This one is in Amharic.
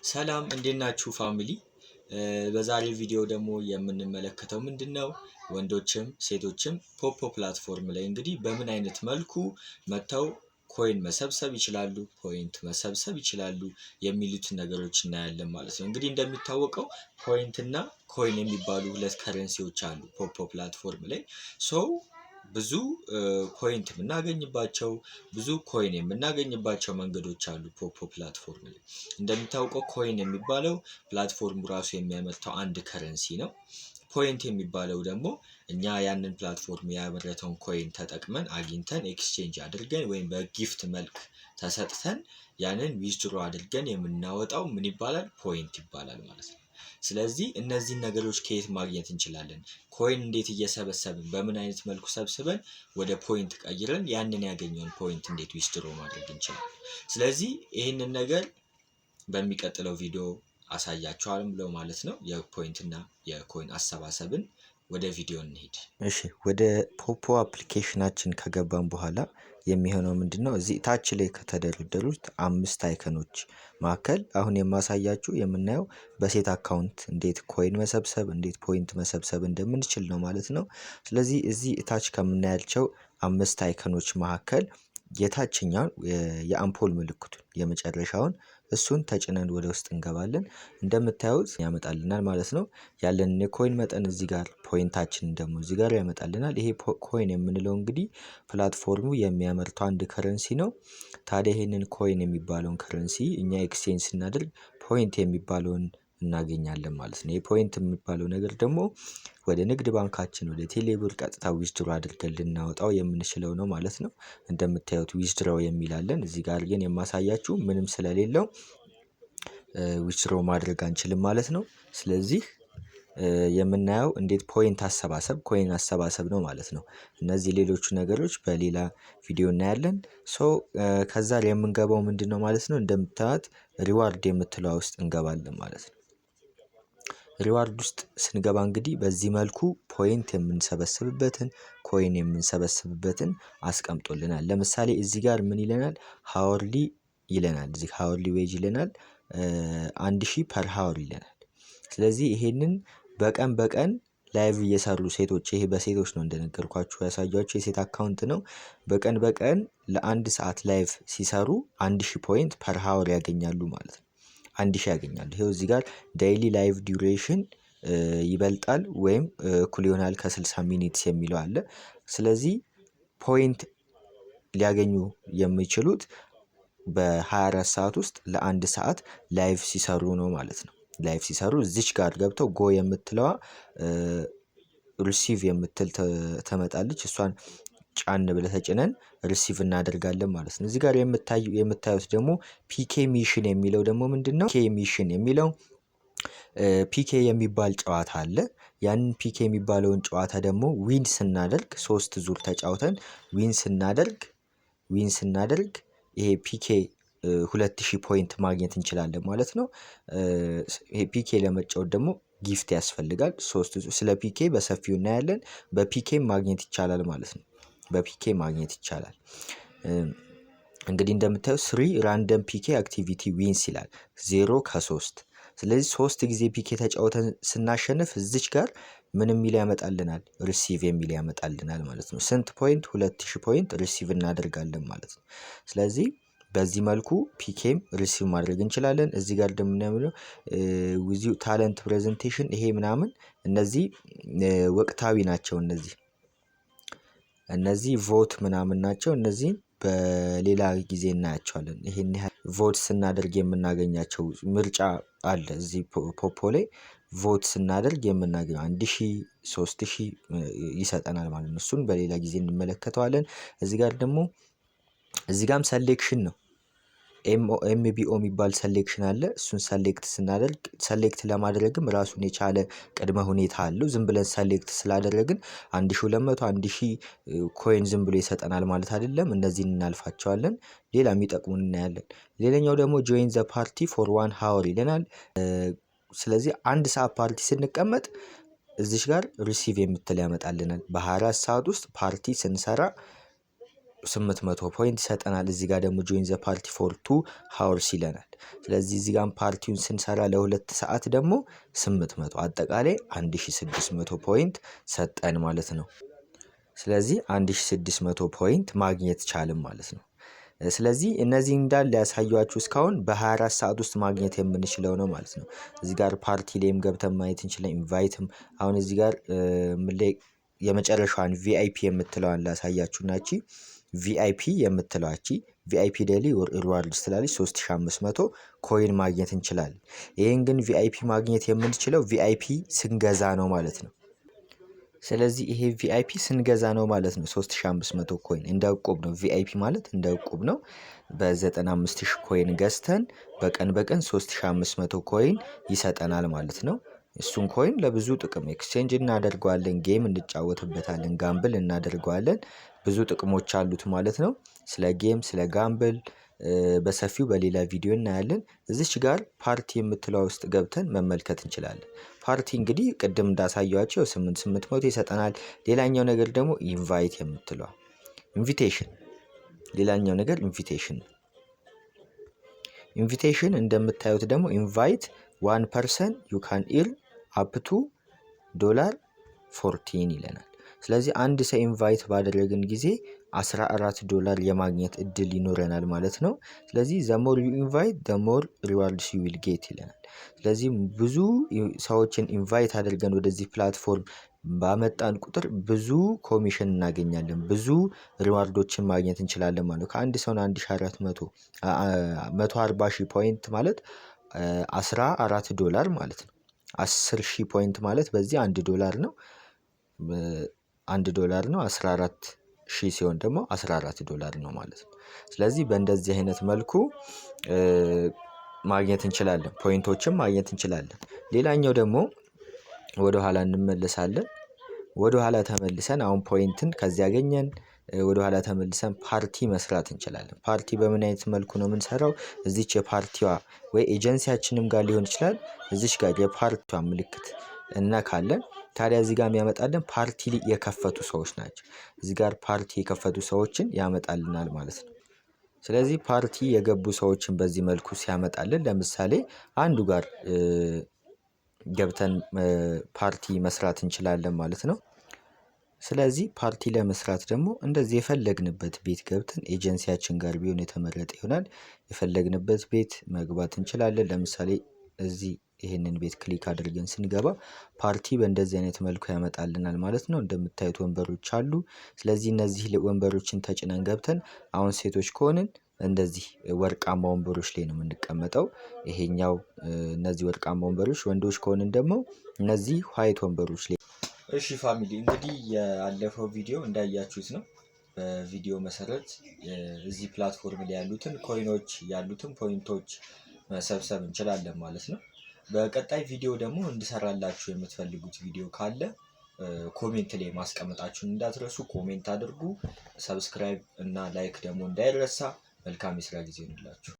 ሰላም እንዴት ናችሁ ፋሚሊ? በዛሬ ቪዲዮ ደግሞ የምንመለከተው ምንድነው ወንዶችም ሴቶችም ፖፖ ፕላትፎርም ላይ እንግዲህ በምን አይነት መልኩ መተው ኮይን መሰብሰብ ይችላሉ፣ ፖይንት መሰብሰብ ይችላሉ የሚሉትን ነገሮች እናያለን ማለት ነው። እንግዲህ እንደሚታወቀው ፖይንት እና ኮይን የሚባሉ ሁለት ከረንሲዎች አሉ ፖፖ ፕላትፎርም ላይ ብዙ ፖይንት የምናገኝባቸው ብዙ ኮይን የምናገኝባቸው መንገዶች አሉ ፖፖ ፕላትፎርም ላይ። እንደሚታወቀው ኮይን የሚባለው ፕላትፎርሙ ራሱ የሚያመርተው አንድ ከረንሲ ነው። ፖይንት የሚባለው ደግሞ እኛ ያንን ፕላትፎርም ያመረተውን ኮይን ተጠቅመን አግኝተን ኤክስቼንጅ አድርገን ወይም በጊፍት መልክ ተሰጥተን ያንን ዊዝድሮ አድርገን የምናወጣው ምን ይባላል? ፖይንት ይባላል ማለት ነው። ስለዚህ እነዚህን ነገሮች ከየት ማግኘት እንችላለን? ኮይን እንዴት እየሰበሰብን በምን አይነት መልኩ ሰብስበን ወደ ፖይንት ቀይረን ያንን ያገኘውን ፖይንት እንዴት ዊዝድሮ ማድረግ እንችላለን? ስለዚህ ይህንን ነገር በሚቀጥለው ቪዲዮ አሳያችኋለሁ ብለው ማለት ነው። የፖይንት እና የኮይን አሰባሰብን ወደ ቪዲዮ እንሄድ። እሺ ወደ ፖፖ አፕሊኬሽናችን ከገባን በኋላ የሚሆነው ምንድነው? እዚህ ታች ላይ ከተደረደሩት 5 አይከኖች መካከል አሁን የማሳያችሁ የምናየው በሴት አካውንት እንዴት ኮይን መሰብሰብ እንዴት ፖይንት መሰብሰብ እንደምንችል ነው ማለት ነው። ስለዚህ እዚህ ታች ከምናያቸው 5 አይከኖች መካከል የታችኛው የአምፖል ምልክቱን የመጨረሻውን እሱን ተጭነን ወደ ውስጥ እንገባለን። እንደምታዩት ያመጣልናል ማለት ነው። ያለንን የኮይን መጠን እዚህ ጋር ፖይንታችንን ደግሞ እዚህ ጋር ያመጣልናል። ይሄ ኮይን የምንለው እንግዲህ ፕላትፎርሙ የሚያመርተው አንድ ከረንሲ ነው። ታዲያ ይሄንን ኮይን የሚባለውን ከረንሲ እኛ ኤክስቼንጅ ስናደርግ ፖይንት የሚባለውን እናገኛለን ማለት ነው። የፖይንት የሚባለው ነገር ደግሞ ወደ ንግድ ባንካችን ወደ ቴሌብር ቀጥታ ዊዝድሮ አድርገን ልናወጣው የምንችለው ነው ማለት ነው። እንደምታዩት ዊዝድሮው የሚላለን እዚህ ጋር ግን የማሳያችሁ ምንም ስለሌለው ዊዝድሮ ማድረግ አንችልም ማለት ነው። ስለዚህ የምናየው እንዴት ፖይንት አሰባሰብ ኮይን አሰባሰብ ነው ማለት ነው። እነዚህ ሌሎቹ ነገሮች በሌላ ቪዲዮ እናያለን። ከዛ የምንገባው ምንድነው ማለት ነው? እንደምታዩት ሪዋርድ የምትለው ውስጥ እንገባለን ማለት ነው። ሪዋርድ ውስጥ ስንገባ እንግዲህ በዚህ መልኩ ፖይንት የምንሰበስብበትን ኮይን የምንሰበስብበትን አስቀምጦልናል። ለምሳሌ እዚህ ጋር ምን ይለናል? ሃወርሊ ይለናል። እዚህ ሃወርሊ ዌጅ ይለናል 1000 ፐር ሃወር ይለናል። ስለዚህ ይሄንን በቀን ላይቭ እየሰሩ ሴቶች ይሄ በሴቶች ነው እንደነገርኳችሁ ያሳያችሁ የሴት አካውንት ነው። በቀን ለአንድ ሰዓት ላይቭ ሲሰሩ 1000 ፖይንት ፐር ሃወር ያገኛሉ ማለት ነው። 1000 ያገኛሉ። ይሄው እዚህ ጋር ዴይሊ ላይቭ ዲዩሬሽን ይበልጣል ወይም እኩል ይሆናል ከ60 ሚኒትስ የሚለው አለ። ስለዚህ ፖይንት ሊያገኙ የሚችሉት በ24 ሰዓት ውስጥ ለአንድ ሰዓት ላይቭ ሲሰሩ ነው ማለት ነው። ላይቭ ሲሰሩ እዚች ጋር ገብተው ጎ የምትለዋ ሪሲቭ የምትል ተመጣለች። እሷን ጫን ብለ ተጭነን ሪሲቭ እናደርጋለን ማለት ነው። እዚህ ጋር የምታዩት ደግሞ ፒኬ ሚሽን የሚለው ደግሞ ምንድነው? ፒኬ ሚሽን የሚለው ፒኬ የሚባል ጨዋታ አለ። ያንን ፒኬ የሚባለውን ጨዋታ ደግሞ ዊን ስናደርግ 3 ዙር ተጫውተን ዊን ስናደርግ ይሄ ፒኬ 2000 ፖይንት ማግኘት እንችላለን ማለት ነው። ይሄ ፒኬ ለመጫወት ደግሞ ጊፍት ያስፈልጋል። ስለ ፒኬ በሰፊው እናያለን። በፒኬ ማግኘት ይቻላል ማለት ነው። በፒኬ ማግኘት ይቻላል። እንግዲህ እንደምታዩት 3 ራንደም ፒኬ አክቲቪቲ ዊንስ ይላል 0 ከ3። ስለዚህ 3 ጊዜ ፒኬ ተጫውተን ስናሸንፍ እዚች ጋር ምን የሚል ያመጣልናል? ሪሲቭ የሚል ያመጣልናል ማለት ነው። ስንት ፖይንት? 2000 ፖይንት ሪሲቭ እናደርጋለን ማለት ነው። ስለዚህ በዚህ መልኩ ፒኬም ሪሲቭ ማድረግ እንችላለን። እዚህ ጋር እንደምናየው ዊዝ ታለንት ፕሬዘንቴሽን ይሄ ምናምን እነዚህ ወቅታዊ ናቸው። እነዚህ ቮት ምናምን ናቸው። እነዚህን በሌላ ጊዜ እናያቸዋለን። ይሄን ያህል ቮት ስናደርግ የምናገኛቸው ምርጫ አለ። እዚህ ፖፖ ላይ ቮት ስናደርግ የምናገኘው 1000 3000 ይሰጠናል ማለት ነው። እሱን በሌላ ጊዜ እንመለከተዋለን። እዚህ ጋር ደግሞ እዚህ ጋርም ሰሌክሽን ነው። ኤምቢኦ የሚባል ሰሌክሽን አለ። እሱን ሰሌክት ለማድረግም ራሱን የቻለ ቅድመ ሁኔታ አለው። ዝም ብለን ሰሌክት ስላደረግን 1200 1000 ኮይን ዝም ብሎ ይሰጠናል ማለት አይደለም። እነዚህን እናልፋቸዋለን። ሌላ የሚጠቅሙን እናያለን። ሌላኛው ደግሞ ጆይን ዘ ፓርቲ ፎር 1 ሃወር ይለናል። ስለዚህ አንድ ሰዓት ፓርቲ ስንቀመጥ እዚች ጋር ሪሲቭ የምትል ያመጣልናል። በ24 ሰዓት ውስጥ ፓርቲ ስንሰራ 800 ፖይንት ይሰጠናል። እዚህ ጋር ደግሞ ጆይን ዘ ፓርቲ ፎር 2 ሃወርስ ይለናል። ስለዚህ እዚህ ጋር ፓርቲውን ስንሰራ ለ2 ሰዓት ደግሞ 800 አጠቃላይ 1600 ፖይንት ሰጠን ማለት ነው። ስለዚህ 1600 ፖይንት ማግኘት ቻልን ማለት ነው። ስለዚህ እነዚህ እንዳለ ያሳያችሁ እስካሁን በ24 ሰዓት ውስጥ ማግኘት የምንችለው ነው ማለት ነው። እዚህ ጋር ፓርቲ ላይም ገብተን ማየት እንችላለን። ኢንቫይትም አሁን እዚህ ጋር የመጨረሻዋን ቪአይፒ የምትለዋን ላሳያችሁ ናቺ ቪአይፒ የምትለዋቺ ቪአይፒ ዴሊ ሪዋርድ ስላለች 3500 ኮይን ማግኘት እንችላለን። ይሄን ግን ቪአይፒ ማግኘት የምንችለው ቪአይፒ ስንገዛ ነው ማለት ነው። ስለዚህ ይሄ ቪአይፒ ስንገዛ ነው ማለት ነው። 3500 ኮይን እንደ እቁብ ነው። ቪአይፒ ማለት እንደ እቁብ ነው። በ95000 ኮይን ገዝተን በቀን 3500 ኮይን ይሰጠናል ማለት ነው። እሱን ኮይን ለብዙ ጥቅም ኤክስቼንጅ እናደርገዋለን፣ ጌም እንጫወትበታለን፣ ጋምብል እናደርገዋለን። ብዙ ጥቅሞች አሉት ማለት ነው። ስለ ጌም ስለ ጋምብል በሰፊው በሌላ ቪዲዮ እናያለን። እዚች ጋር ፓርቲ የምትለው ውስጥ ገብተን መመልከት እንችላለን። ፓርቲ እንግዲህ ቅድም እንዳሳየዋቸው 800 ይሰጠናል። ሌላኛው ነገር ደግሞ ኢንቫይት የምትለው ኢንቪቴሽን፣ ሌላኛው ነገር ኢንቪቴሽን እንደምታዩት ደግሞ ኢንቫይት 1 ፐርሰን ዩ ካን ኢርን አፕ ቱ $14 ይለናል። ስለዚህ አንድ ሰው ኢንቫይት ባደረግን ጊዜ $14 የማግኘት እድል ይኖረናል ማለት ነው። ስለዚህ ዘ ሞር ዩ ኢንቫይት ዘ ሞር ሪዋርድስ ዩ ዊል ጌት ይለናል። ስለዚህ ብዙ ሰዎችን ኢንቫይት አድርገን ወደዚህ ፕላትፎርም ባመጣን ቁጥር ብዙ ኮሚሽን እናገኛለን፣ ብዙ ሪዋርዶችን ማግኘት እንችላለን ማለት ነው። ከአንድ ሰው 1400 140,000 ፖይንት ማለት $14 ማለት ነው። 10,000 ፖይንት ማለት በዚህ $1 ነው። $1 ነው። 14,000 ሲሆን ደግሞ $14 ነው ማለት ነው። ስለዚህ በእንደዚህ አይነት መልኩ ማግኘት እንችላለን፣ ፖይንቶችን ማግኘት እንችላለን። ሌላኛው ደግሞ ወደ ኋላ እንመለሳለን። ወደ ኋላ ተመልሰን አሁን ፖይንትን ከዚህ ያገኘን ወደ ኋላ ተመልሰን ፓርቲ መስራት እንችላለን። ፓርቲ በምን አይነት መልኩ ነው የምንሰራው? እዚች የፓርቲዋ ወይ ኤጀንሲያችንም ጋር ሊሆን ይችላል። እዚች ጋር የፓርቲዋ ምልክት እነካለን። ታዲያ እዚህ ጋር የሚያመጣልን ፓርቲ የከፈቱ ሰዎች ናቸው። እዚህ ጋር ፓርቲ የከፈቱ ሰዎችን ያመጣልናል ማለት ነው። ስለዚህ ፓርቲ የገቡ ሰዎችን በዚህ መልኩ ሲያመጣልን ለምሳሌ አንዱ ጋር ገብተን ፓርቲ መስራት እንችላለን ማለት ነው። ስለዚህ ፓርቲ ለመስራት ደግሞ እንደዚህ የፈለግንበት ቤት ገብተን ኤጀንሲያችን ጋር ቢሆን የተመረጠ ይሆናል። የፈለግንበት ቤት መግባት እንችላለን። ለምሳሌ እዚህ ይሄንን ቤት ክሊክ አድርገን ስንገባ ፓርቲ በእንደዚህ አይነት መልኩ ያመጣልናል ማለት ነው። እንደምታዩት ወንበሮች አሉ። ስለዚህ እነዚህ ወንበሮችን ተጭነን ገብተን አሁን ሴቶች ከሆንን እንደዚህ ወርቃማ ወንበሮች ላይ ነው የምንቀመጠው። ይሄኛው እነዚህ ወርቃማ ወንበሮች፣ ወንዶች ከሆንን ደግሞ እነዚህ ዋይት ወንበሮች ላይ። እሺ ፋሚሊ እንግዲህ ያለፈው ቪዲዮ እንዳያችሁት ነው። በቪዲዮ መሰረት እዚህ ፕላትፎርም ላይ ያሉትን ኮይኖች ያሉትን ፖይንቶች መሰብሰብ እንችላለን ማለት ነው። በቀጣይ ቪዲዮ ደግሞ እንድሰራላችሁ የምትፈልጉት ቪዲዮ ካለ ኮሜንት ላይ ማስቀመጣችሁን እንዳትረሱ። ኮሜንት አድርጉ። ሰብስክራይብ እና ላይክ ደግሞ እንዳይረሳ። መልካም የስራ ጊዜ ይሁንላችሁ።